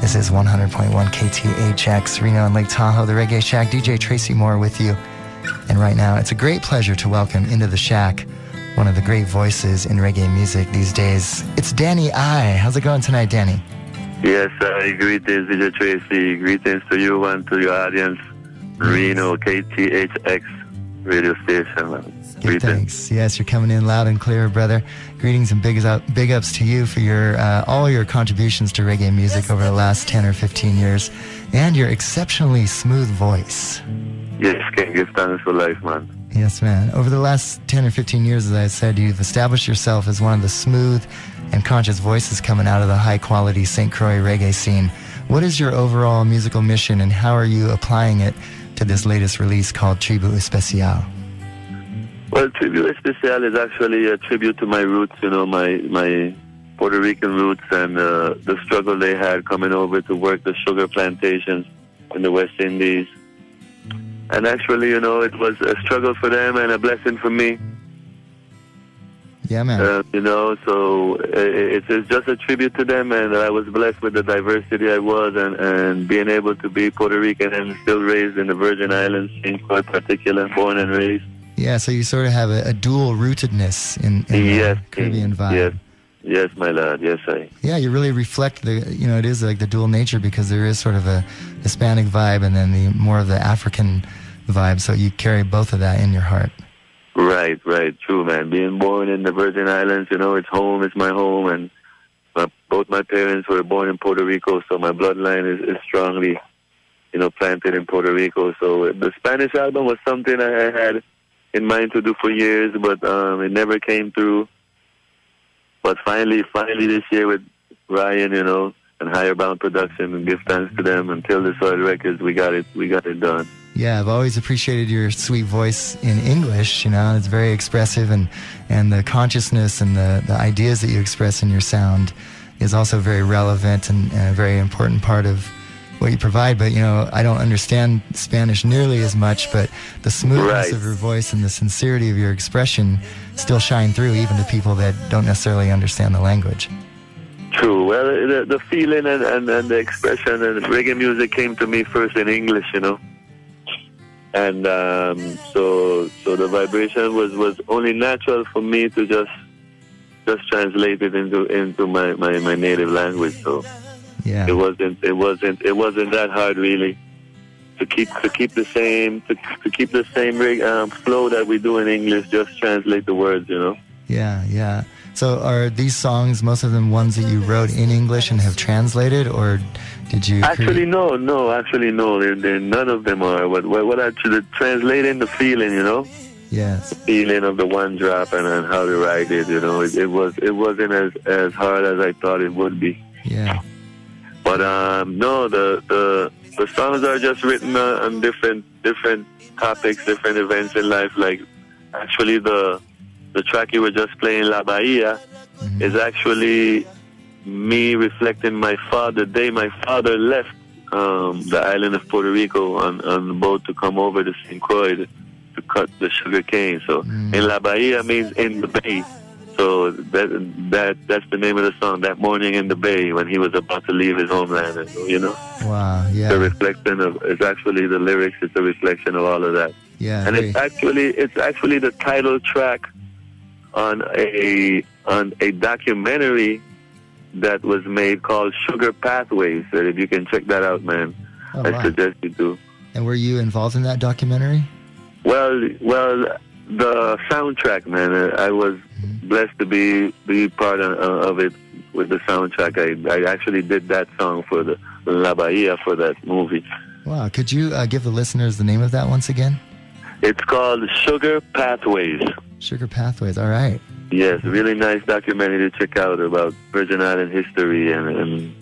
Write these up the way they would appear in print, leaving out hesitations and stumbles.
This is 100.1 KTHX, Reno and Lake Tahoe, the Reggae Shack. DJ Tracy Moore with you. And right now, it's a great pleasure to welcome into the Shack one of the great voices in reggae music these days. It's Danny I. How's it going tonight, Danny? Yes, greetings, DJ Tracy. Greetings to you and to your audience. Reno, KTHX radio station, man. Good, thanks. Yes, you're coming in loud and clear, brother. Greetings and big ups to you for your all your contributions to reggae music over the last 10 or 15 years, and your exceptionally smooth voice. Yes, can't give thanks for life, man. Yes, man. Over the last 10 or 15 years, as I said, you've established yourself as one of the smooth and conscious voices coming out of the high-quality St. Croix reggae scene. What is your overall musical mission, and how are you applying it to this latest release called Tribu Especial? Well, Tribu Especial is actually a tribute to my roots, you know, my Puerto Rican roots and the struggle they had coming over to work the sugar plantations in the West Indies. And actually, you know, it was a struggle for them and a blessing for me. Yeah, man. You know, so it's just a tribute to them, and I was blessed with the diversity I was and being able to be Puerto Rican and still raised in the Virgin Islands, in quite particular, born and raised. Yeah, so you sort of have a dual rootedness in yes, the Caribbean vibe. Yes, my lad. Yes, I. Yeah, you really reflect it is like the dual nature, because there is sort of a Hispanic vibe and then the more of the African vibe. So you carry both of that in your heart. Right, true, man. Being born in the Virgin Islands, you know, it's home, it's my home, and both my parents were born in Puerto Rico, so my bloodline is strongly, you know, planted in Puerto Rico. So the Spanish album was something I had in mind to do for years, but it never came through. But finally this year with Ryan, you know, and Higher Bound Production, and give thanks to them, until the Soil Records, we got it done. Yeah, I've always appreciated your sweet voice in English, you know. It's very expressive, and the consciousness and the ideas that you express in your sound is also very relevant and a very important part of what you provide. But, you know, I don't understand Spanish nearly as much, but the smoothness of your voice and the sincerity of your expression still shine through, even to people that don't necessarily understand the language. True. Well, the feeling and the expression and reggae music came to me first in English, you know. And so the vibration was only natural for me to just translate it into my native language. So yeah, it wasn't that hard, really, to keep the same flow that we do in English. Just translate the words, you know. Yeah. So are these songs, most of them, ones that you wrote in English and have translated, or did you? Actually, no. None of them are. What actually translating the feeling, you know? Yes. The feeling of the one drop and how to write it, you know. It wasn't as hard as I thought it would be. Yeah. But no, the songs are just written on different topics, different events in life. Like, actually, the track you were just playing, La Bahia, is actually me reflecting my father. The day my father left the island of Puerto Rico on the boat to come over to St. Croix to cut the sugar cane. So in La Bahia means in the bay. So that's the name of the song. That morning in the bay, when he was about to leave his homeland, and, you know. Wow. Yeah. The reflection of it's actually the lyrics. It's a reflection of all of that. Yeah. And it's actually the title track on a documentary that was made called Sugar Pathways. So if you can check that out, man, I suggest you do. And were you involved in that documentary? Well, the soundtrack, man. I was blessed to be part of it with the soundtrack. I actually did that song for the La Bahia for that movie. Wow. Could you give the listeners the name of that once again? It's called Sugar Pathways. Sugar Pathways, all right. Yes, really nice documentary to check out about Virgin Island history and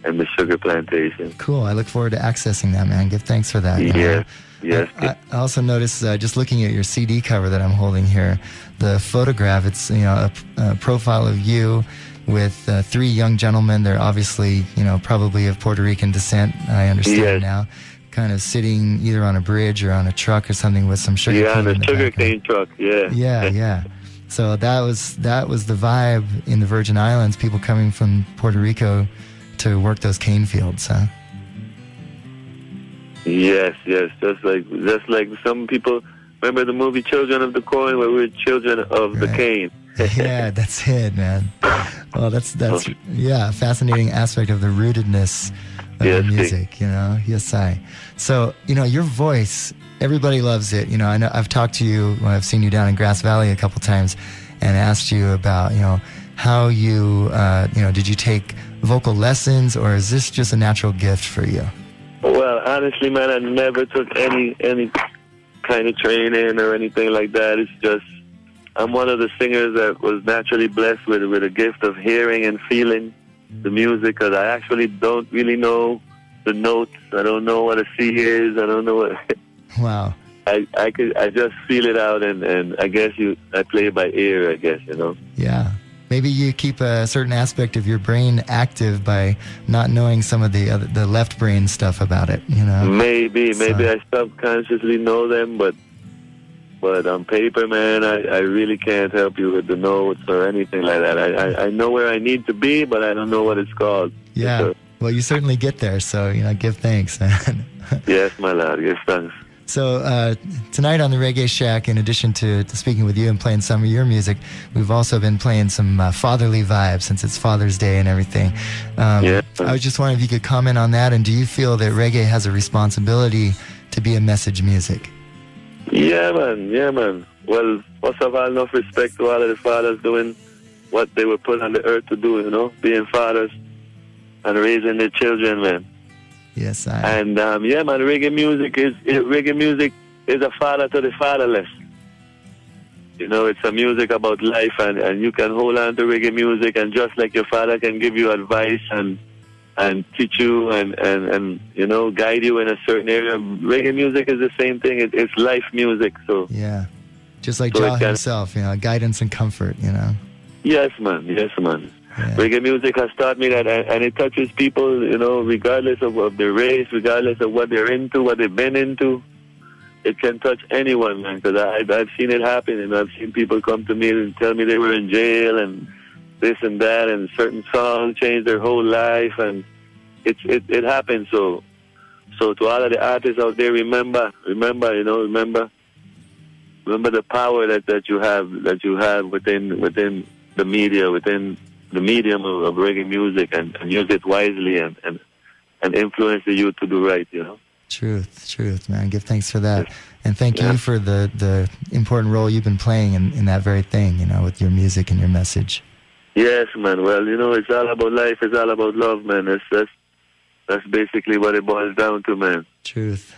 the sugar plantation. Cool, I look forward to accessing that, man. Give thanks for that. Yes. I also noticed, just looking at your CD cover that I'm holding here, the photograph, it's, you know, a profile of you with three young gentlemen. They're obviously, you know, probably of Puerto Rican descent, I understand now. Kind of sitting either on a bridge or on a truck or something with some sugar cane. Yeah, on a sugar cane truck, Yeah. So that was the vibe in the Virgin Islands, people coming from Puerto Rico to work those cane fields, huh? Yes. Just like some people remember the movie Children of the Corn, where we're children of the cane. Yeah, that's it, man. Well, that's a fascinating aspect of the rootedness of your music, you know. Yes, I. So, you know, your voice, everybody loves it. You know, I know I've talked to you when I've seen you down in Grass Valley a couple times and asked you about, you know, how you, did you take vocal lessons, or is this just a natural gift for you? Well, honestly, man, I never took any kind of training or anything like that. It's just, I'm one of the singers that was naturally blessed with a gift of hearing and feeling the music, because I actually don't really know the notes. I don't know what a C is. I don't know what... Wow. I just feel it out, and I guess I play it by ear, I guess, you know. Yeah. Maybe you keep a certain aspect of your brain active by not knowing some of the left brain stuff about it, you know. Maybe I subconsciously know them, but on paper, man, I really can't help you with the notes or anything like that. I know where I need to be, but I don't know what it's called. Yeah. Well, you certainly get there, so, you know, give thanks, man. Yes, my lad, give thanks. So tonight on the Reggae Shack, in addition to speaking with you and playing some of your music, we've also been playing some fatherly vibes since it's Father's Day and everything. I was just wondering if you could comment on that, and do you feel that reggae has a responsibility to be a message music? Yeah, man. Well, first of all, enough respect to all of the fathers doing what they were put on the earth to do, you know, being fathers and raising their children, man. Yes, And, man, reggae music is a father to the fatherless. You know, it's a music about life, and you can hold on to reggae music, and just like your father can give you advice and teach you and you know, guide you in a certain area, reggae music is the same thing. It's life music, so... Yeah, just like Jah himself, you know, guidance and comfort, you know. Yes, man. Yeah. Reggae music has taught me that, and it touches people, you know, regardless of their race, regardless of what they're into, what they've been into. It can touch anyone, man, because I've seen it happen, and I've seen people come to me and tell me they were in jail and this and that, and certain songs changed their whole life, and it happens. So to all of the artists out there, remember the power that you have within the media, within the medium of reggae music, and use it wisely and influence the youth to do right, you know. Truth, man. Give thanks for that. And thank you for the important role you've been playing in that very thing, you know, with your music and your message. Yes, man. Well, you know, it's all about life. It's all about love, man. That's basically what it boils down to, man. Truth.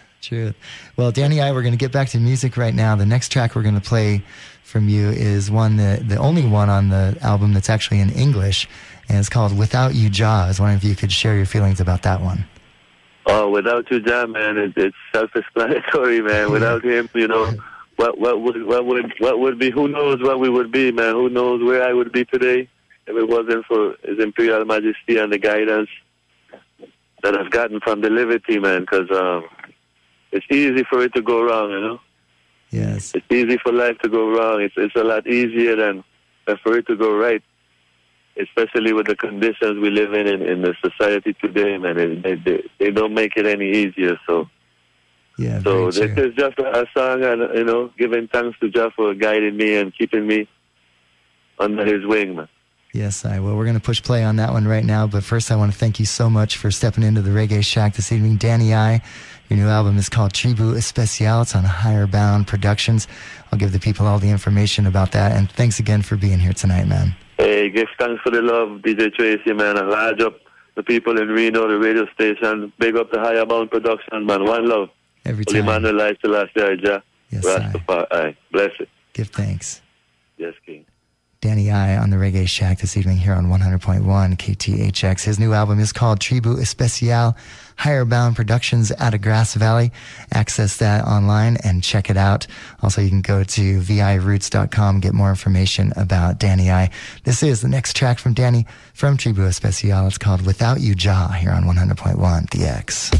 Well, Danny I, we're going to get back to music right now. The next track we're going to play from you is the only one on the album that's actually in English, and it's called Without You, Jah. I was wondering if you could share your feelings about that one. Oh, Without You, Jah, man, it's self-explanatory, man. Without him, you know, what would be? Who knows what we would be, man? Who knows where I would be today if it wasn't for His Imperial Majesty and the guidance that I've gotten from the Liberty, man? Because it's easy for it to go wrong, you know. Yes. It's easy for life to go wrong. It's a lot easier than for it to go right, especially with the conditions we live in the society today, man. They don't make it any easier. So this is just a song, and, you know, giving thanks to Jah for guiding me and keeping me under His wing, man. Yes, well, we're going to push play on that one right now, but first I want to thank you so much for stepping into the Reggae Shack this evening. Danny I, your new album is called Tribu Especial. It's on Higher Bound Productions. I'll give the people all the information about that, and thanks again for being here tonight, man. Hey, give thanks for the love, DJ Tracy, man, and large up the people in Reno, the radio station. Big up the Higher Bound Productions, man. One love. Every time. Holy man, life to last year, Jah. Yes, Rastafari. Bless it. Give thanks. Yes, King. Danny I on the Reggae Shack this evening here on 100.1 KTHX. His new album is called Tribu Especial, Higher Bound Productions out of Grass Valley. Access that online and check it out. Also, you can go to viroots.com, get more information about Danny I. This is the next track from Danny from Tribu Especial. It's called Without You, Jah, here on 100.1 The X.